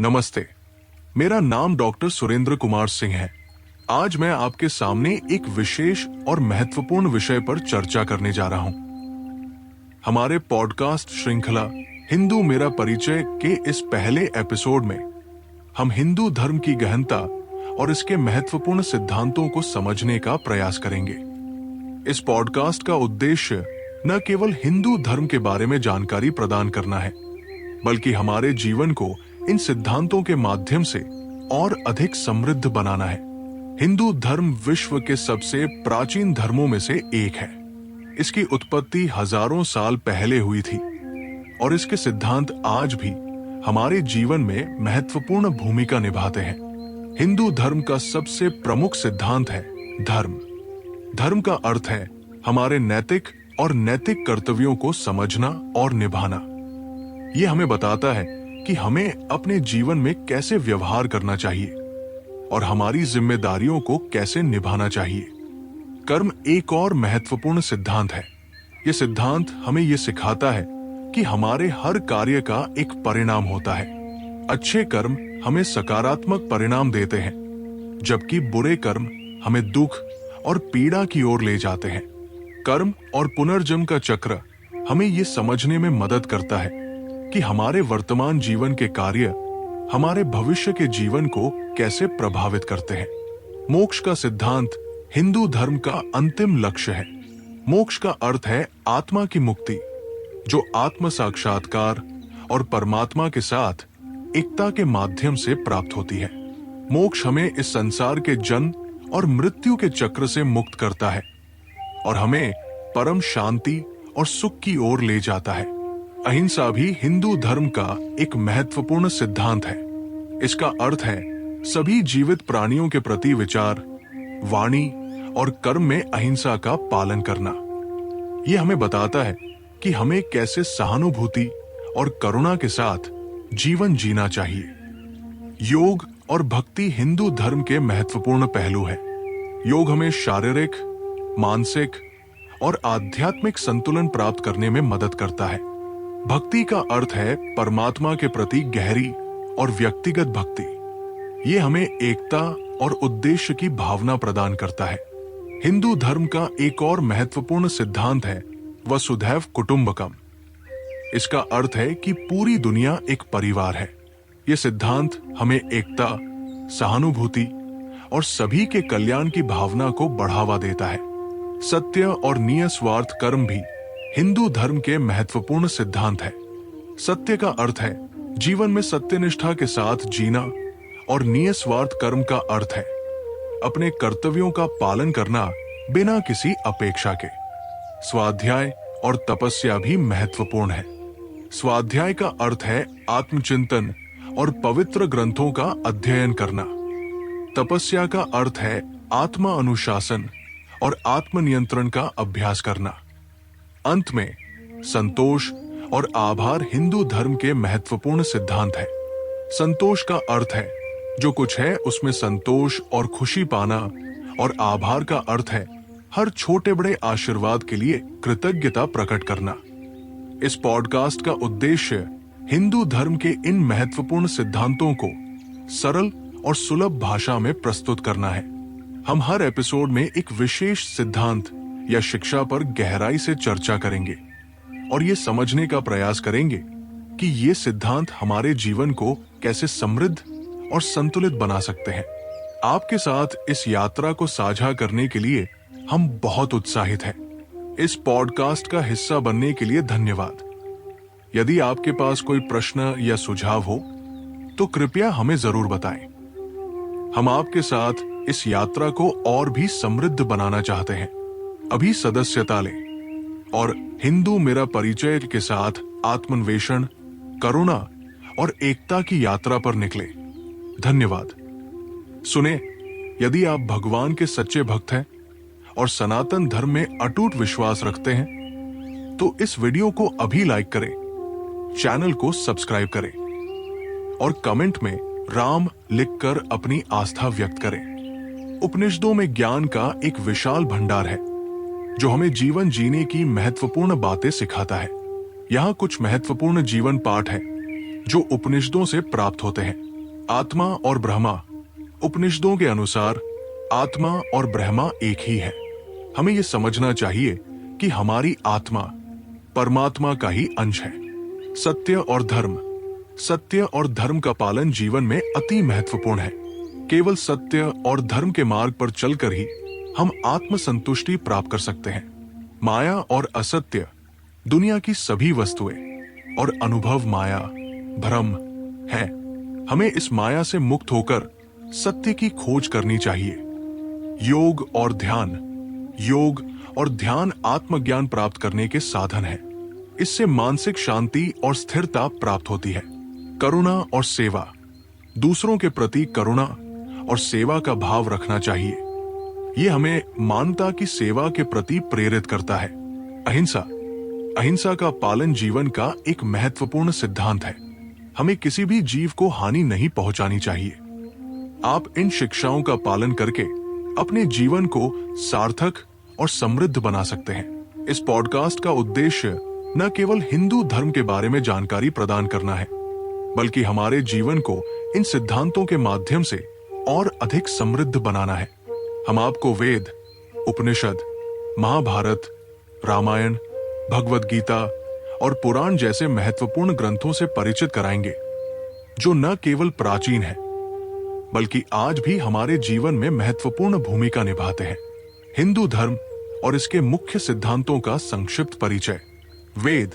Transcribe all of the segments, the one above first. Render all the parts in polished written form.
नमस्ते, मेरा नाम डॉक्टर सुरेंद्र कुमार सिंह है। आज मैं आपके सामने एक विशेष और महत्वपूर्ण विषय पर चर्चा करने जा रहा हूं। हमारे पॉडकास्ट श्रृंखला हिंदू मेरा परिचय के इस पहले एपिसोड में हम हिंदू धर्म की गहनता और इसके महत्वपूर्ण सिद्धांतों को समझने का प्रयास करेंगे। इस पॉडकास्ट का उद्देश्य न केवल हिंदू धर्म के बारे में जानकारी प्रदान करना है, बल्कि हमारे जीवन को इन सिद्धांतों के माध्यम से और अधिक समृद्ध बनाना है। हिंदू धर्म विश्व के सबसे प्राचीन धर्मों में से एक है। इसकी उत्पत्ति हजारों साल पहले हुई थी और इसके सिद्धांत आज भी हमारे जीवन में महत्वपूर्ण भूमिका निभाते हैं। हिंदू धर्म का सबसे प्रमुख सिद्धांत है धर्म। धर्म का अर्थ है हमारे नैतिक और नैतिक कर्तव्यों को समझना और निभाना। यह हमें बताता है कि हमें अपने जीवन में कैसे व्यवहार करना चाहिए और हमारी जिम्मेदारियों को कैसे निभाना चाहिए। कर्म एक और महत्वपूर्ण सिद्धांत है। यह सिद्धांत हमें यह सिखाता है कि हमारे हर कार्य का एक परिणाम होता है। अच्छे कर्म हमें सकारात्मक परिणाम देते हैं, जबकि बुरे कर्म हमें दुख और पीड़ा की ओर ले जाते हैं। कर्म और पुनर्जन्म का चक्र हमें यह समझने में मदद करता है कि हमारे वर्तमान जीवन के कार्य हमारे भविष्य के जीवन को कैसे प्रभावित करते हैं। मोक्ष का सिद्धांत हिंदू धर्म का अंतिम लक्ष्य है। मोक्ष का अर्थ है आत्मा की मुक्ति, जो आत्म साक्षात्कार और परमात्मा के साथ एकता के माध्यम से प्राप्त होती है। मोक्ष हमें इस संसार के जन्म और मृत्यु के चक्र से मुक्त करता है और हमें परम शांति और सुख की ओर ले जाता है। अहिंसा भी हिंदू धर्म का एक महत्वपूर्ण सिद्धांत है। इसका अर्थ है सभी जीवित प्राणियों के प्रति विचार, वाणी और कर्म में अहिंसा का पालन करना। यह हमें बताता है कि हमें कैसे सहानुभूति और करुणा के साथ जीवन जीना चाहिए। योग और भक्ति हिंदू धर्म के महत्वपूर्ण पहलू है। योग हमें शारीरिक, मानसिक और आध्यात्मिक संतुलन प्राप्त करने में मदद करता है। भक्ति का अर्थ है परमात्मा के प्रति गहरी और व्यक्तिगत भक्ति। ये हमें एकता और उद्देश्य की भावना प्रदान करता है। हिंदू धर्म का एक और महत्वपूर्ण सिद्धांत है वसुधैव कुटुंबकम। इसका अर्थ है कि पूरी दुनिया एक परिवार है। यह सिद्धांत हमें एकता, सहानुभूति और सभी के कल्याण की भावना को बढ़ावा देता है। सत्य और निस्वार्थ कर्म भी हिंदू धर्म के महत्वपूर्ण सिद्धांत है। सत्य का अर्थ है जीवन में सत्यनिष्ठा के साथ जीना और निस्वार्थ कर्म का अर्थ है अपने कर्तव्यों का पालन करना बिना किसी अपेक्षा के। स्वाध्याय और तपस्या भी महत्वपूर्ण है। स्वाध्याय का अर्थ है आत्मचिंतन और पवित्र ग्रंथों का अध्ययन करना। तपस्या का अर्थ है आत्मा अनुशासन और आत्मनियंत्रण का अभ्यास करना। अंत में संतोष और आभार हिंदू धर्म के महत्वपूर्ण सिद्धांत है। संतोष का अर्थ है जो कुछ है उसमें संतोष और खुशी पाना, और आभार का अर्थ है हर छोटे बड़े आशीर्वाद के लिए कृतज्ञता प्रकट करना। इस पॉडकास्ट का उद्देश्य हिंदू धर्म के इन महत्वपूर्ण सिद्धांतों को सरल और सुलभ भाषा में प्रस्तुत करना है। हम हर एपिसोड में एक विशेष सिद्धांत या शिक्षा पर गहराई से चर्चा करेंगे और ये समझने का प्रयास करेंगे कि ये सिद्धांत हमारे जीवन को कैसे समृद्ध और संतुलित बना सकते हैं। आपके साथ इस यात्रा को साझा करने के लिए हम बहुत उत्साहित हैं। इस पॉडकास्ट का हिस्सा बनने के लिए धन्यवाद। यदि आपके पास कोई प्रश्न या सुझाव हो तो कृपया हमें जरूर बताएं। हम आपके साथ इस यात्रा को और भी समृद्ध बनाना चाहते हैं। अभी सदस्यता लें और हिंदू मेरा परिचय के साथ आत्मन्वेषण, करुणा और एकता की यात्रा पर निकले। धन्यवाद। सुने, यदि आप भगवान के सच्चे भक्त हैं और सनातन धर्म में अटूट विश्वास रखते हैं तो इस वीडियो को अभी लाइक करें, चैनल को सब्सक्राइब करें और कमेंट में राम लिखकर अपनी आस्था व्यक्त करें। उपनिषदों में ज्ञान का एक विशाल भंडार है जो हमें जीवन जीने की महत्वपूर्ण बातें सिखाता है। यहाँ कुछ महत्वपूर्ण जीवन पाठ हैं जो उपनिषदों से प्राप्त होते हैं। आत्मा और ब्रह्मा। उपनिषदों के अनुसार आत्मा और ब्रह्मा एक ही है। हमें यह समझना चाहिए कि हमारी आत्मा परमात्मा का ही अंश है। सत्य और धर्म। सत्य और धर्म का पालन जीवन में अति महत्वपूर्ण है। केवल सत्य और धर्म के मार्ग पर चलकर ही हम आत्म संतुष्टि प्राप्त कर सकते हैं। माया और असत्य, दुनिया की सभी वस्तुएं और अनुभव माया, भ्रम है। हमें इस माया से मुक्त होकर सत्य की खोज करनी चाहिए। योग और ध्यान। योग और ध्यान आत्मज्ञान प्राप्त करने के साधन है। इससे मानसिक शांति और स्थिरता प्राप्त होती है। करुणा और सेवा। दूसरों के प्रति करुणा और सेवा का भाव रखना चाहिए। यह हमें मानवता की सेवा के प्रति प्रेरित करता है। अहिंसा। अहिंसा का पालन जीवन का एक महत्वपूर्ण सिद्धांत है। हमें किसी भी जीव को हानि नहीं पहुंचानी चाहिए। आप इन शिक्षाओं का पालन करके अपने जीवन को सार्थक और समृद्ध बना सकते हैं। इस पॉडकास्ट का उद्देश्य न केवल हिंदू धर्म के बारे में जानकारी प्रदान करना है, बल्कि हमारे जीवन को इन सिद्धांतों के माध्यम से और अधिक समृद्ध बनाना है। हम आपको वेद, उपनिषद, महाभारत, रामायण, भगवद गीता और पुराण जैसे महत्वपूर्ण ग्रंथों से परिचित कराएंगे, जो न केवल प्राचीन है, बल्कि आज भी हमारे जीवन में महत्वपूर्ण भूमिका निभाते हैं। हिंदू धर्म और इसके मुख्य सिद्धांतों का संक्षिप्त परिचय। वेद।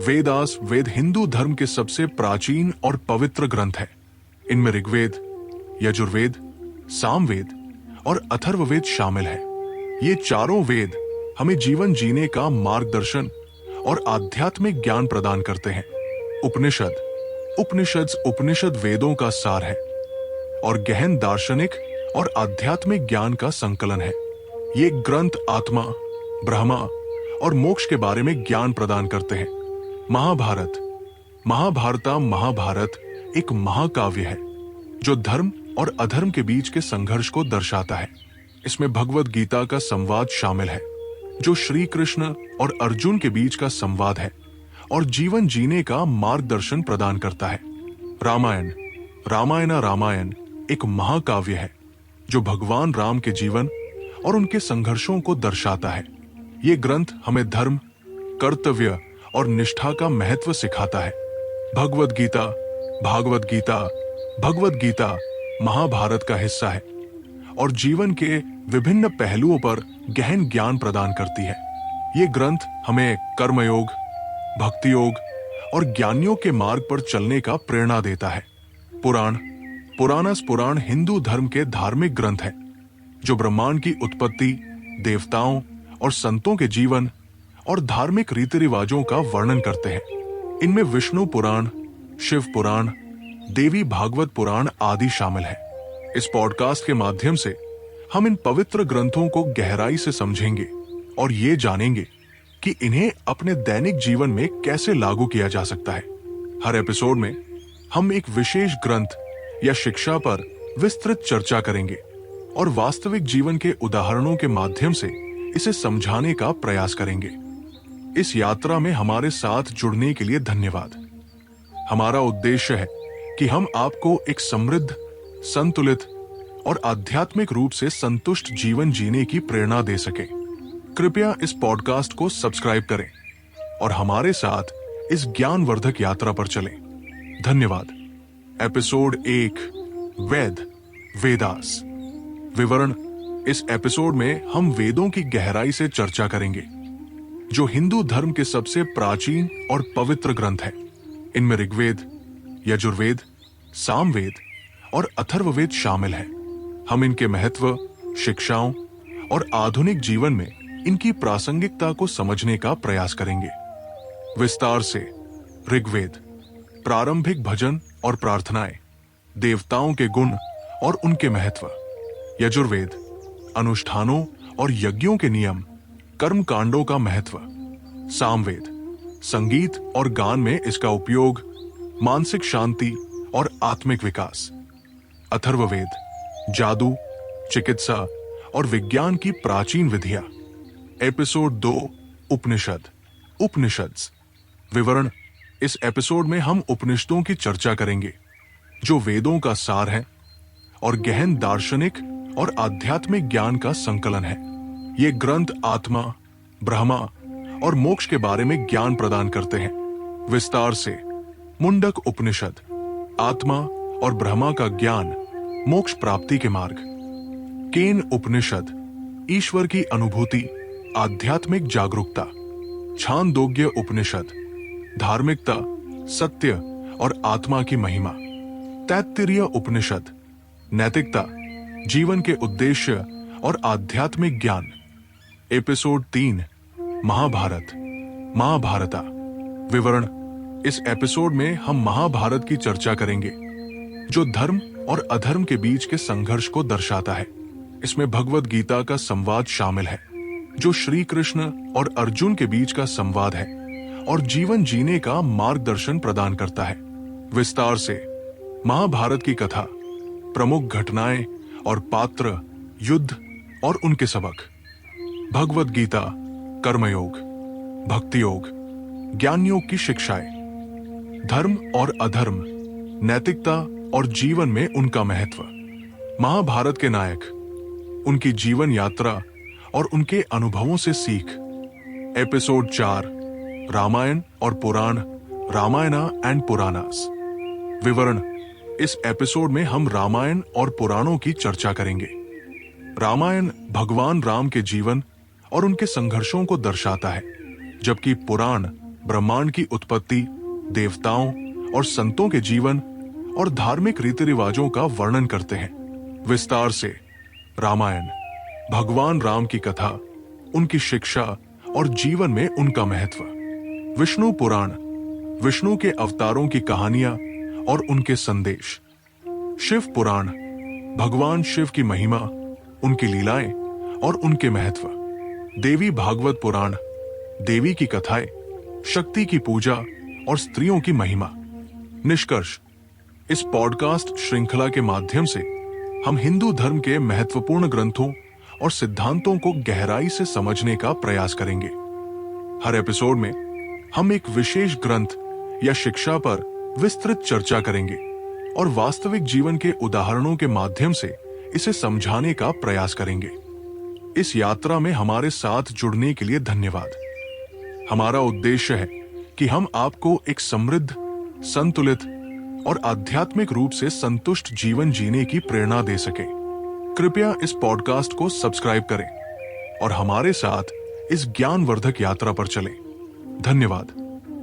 वेदास वेद हिंदू धर्म के सबसे प्राचीन और पवित्र ग्रंथ है। इनमें ऋग्वेद, यजुर्वेद, सामवेद और अथर्ववेद शामिल है। ये चारों वेद हमें जीवन जीने का मार्गदर्शन और आध्यात्मिक ज्ञान प्रदान करते हैं। उपनिषद। उपनिषद वेदों का सार है और गहन दार्शनिक और आध्यात्मिक ज्ञान का संकलन है। ये ग्रंथ आत्मा, ब्रह्मा और मोक्ष के बारे में ज्ञान प्रदान करते हैं। महाभारत। महाभारत एक महाकाव्य है जो धर्म और अधर्म के बीच के संघर्ष को दर्शाता है। इसमें भगवद गीता का संवाद शामिल है, जो श्री कृष्ण और अर्जुन के बीच का संवाद है और जीवन जीने का मार्गदर्शन प्रदान करता है। रामायण एक महाकाव्य है जो भगवान राम के जीवन और उनके संघर्षों को दर्शाता है। ये ग्रंथ हमें धर्म, कर्तव्य और निष्ठा का महत्व सिखाता है। भगवद गीता महाभारत का हिस्सा है और जीवन के विभिन्न पहलुओं पर गहन ज्ञान प्रदान करती है। ये ग्रंथ हमें कर्मयोग, भक्ति योग और ज्ञानियों के मार्ग पर चलने का प्रेरणा देता है। पुराण हिंदू धर्म के धार्मिक ग्रंथ है जो ब्रह्मांड की उत्पत्ति, देवताओं और संतों के जीवन और धार्मिक रीति रिवाजों का वर्णन करते हैं। इनमें विष्णु पुराण, शिव पुराण, देवी भागवत पुराण आदि शामिल है। इस पॉडकास्ट के माध्यम से हम इन पवित्र ग्रंथों को गहराई से समझेंगे और ये जानेंगे कि इन्हें अपने दैनिक जीवन में कैसे लागू किया जा सकता है। हर एपिसोड में हम एक विशेष ग्रंथ या शिक्षा पर विस्तृत चर्चा करेंगे और वास्तविक जीवन के उदाहरणों के माध्यम से इसे समझाने का प्रयास करेंगे। इस यात्रा में हमारे साथ जुड़ने के लिए धन्यवाद। हमारा उद्देश्य है कि हम आपको एक समृद्ध, संतुलित और आध्यात्मिक रूप से संतुष्ट जीवन जीने की प्रेरणा दे सके। कृपया इस पॉडकास्ट को सब्सक्राइब करें और हमारे साथ इस ज्ञानवर्धक यात्रा पर चलें। धन्यवाद। एपिसोड 1, वेदास। विवरण। इस एपिसोड में हम वेदों की गहराई से चर्चा करेंगे, जो हिंदू धर्म के सबसे प्राचीन और पवित्र ग्रंथ है। इनमें ऋग्वेद, यजुर्वेद, सामवेद और अथर्ववेद शामिल है। हम इनके महत्व, शिक्षाओं और आधुनिक जीवन में इनकी प्रासंगिकता को समझने का प्रयास करेंगे। विस्तार से। ऋग्वेद, प्रारंभिक भजन और प्रार्थनाएं, देवताओं के गुण और उनके महत्व। यजुर्वेद, अनुष्ठानों और यज्ञों के नियम, कर्म कांडों का महत्व। सामवेद, संगीत और गान में इसका उपयोग, मानसिक शांति और आत्मिक विकास। अथर्ववेद, जादू, चिकित्सा और विज्ञान की प्राचीन विधियां। एपिसोड 2, उपनिषद। विवरण। इस एपिसोड में हम उपनिषदों की चर्चा करेंगे, जो वेदों का सार है और गहन दार्शनिक और आध्यात्मिक ज्ञान का संकलन है। ये ग्रंथ आत्मा, ब्रह्मा और मोक्ष के बारे में ज्ञान प्रदान करते हैं। विस्तार से मुंडक उपनिषद आत्मा और ब्रह्मा का ज्ञान, मोक्ष प्राप्ति के मार्ग। केन उपनिषद ईश्वर की अनुभूति, आध्यात्मिक जागरूकता। छांदोग्य उपनिषद धार्मिकता, सत्य और आत्मा की महिमा। तैत्तिरीय उपनिषद नैतिकता, जीवन के उद्देश्य और आध्यात्मिक ज्ञान। एपिसोड 3 महाभारत, महाभारता। विवरण। इस एपिसोड में हम महाभारत की चर्चा करेंगे, जो धर्म और अधर्म के बीच के संघर्ष को दर्शाता है। इसमें भगवद गीता का संवाद शामिल है, जो श्री कृष्ण और अर्जुन के बीच का संवाद है और जीवन जीने का मार्गदर्शन प्रदान करता है। विस्तार से महाभारत की कथा, प्रमुख घटनाएं और पात्र, युद्ध और उनके सबक। भगवद गीता, कर्मयोग, भक्ति योग, ज्ञान योग की शिक्षाएं। धर्म और अधर्म, नैतिकता और जीवन में उनका महत्व। महाभारत के नायक, उनकी जीवन यात्रा और उनके अनुभवों से सीख। एपिसोड 4 रामायण और पुराण, रामायणा एंड पुराणास। विवरण। इस एपिसोड में हम रामायण और पुराणों की चर्चा करेंगे। रामायण भगवान राम के जीवन और उनके संघर्षों को दर्शाता है, जबकि पुराण ब्रह्मांड की उत्पत्ति, देवताओं और संतों के जीवन और धार्मिक रीति रिवाजों का वर्णन करते हैं। विस्तार से रामायण भगवान राम की कथा, उनकी शिक्षा और जीवन में उनका महत्व। विष्णु पुराण विष्णु के अवतारों की कहानियां और उनके संदेश। शिव पुराण भगवान शिव की महिमा, उनकी लीलाएं और उनके महत्व। देवी भागवत पुराण देवी की कथाएं, शक्ति की पूजा और स्त्रियों की महिमा। निष्कर्ष। इस पॉडकास्ट श्रृंखला के माध्यम से हम हिंदू धर्म के महत्वपूर्ण ग्रंथों और सिद्धांतों को गहराई से समझने का प्रयास करेंगे। हर एपिसोड में हम एक विशेष ग्रंथ या शिक्षा पर विस्तृत चर्चा करेंगे और वास्तविक जीवन के उदाहरणों के माध्यम से इसे समझाने का प्रयास करेंगे। इस यात्रा में हमारे साथ जुड़ने के लिए धन्यवाद। हमारा उद्देश्य है कि हम आपको एक समृद्ध, संतुलित और आध्यात्मिक रूप से संतुष्ट जीवन जीने की प्रेरणा दे सके। कृपया इस पॉडकास्ट को सब्सक्राइब करें और हमारे साथ इस ज्ञानवर्धक यात्रा पर चलें। धन्यवाद।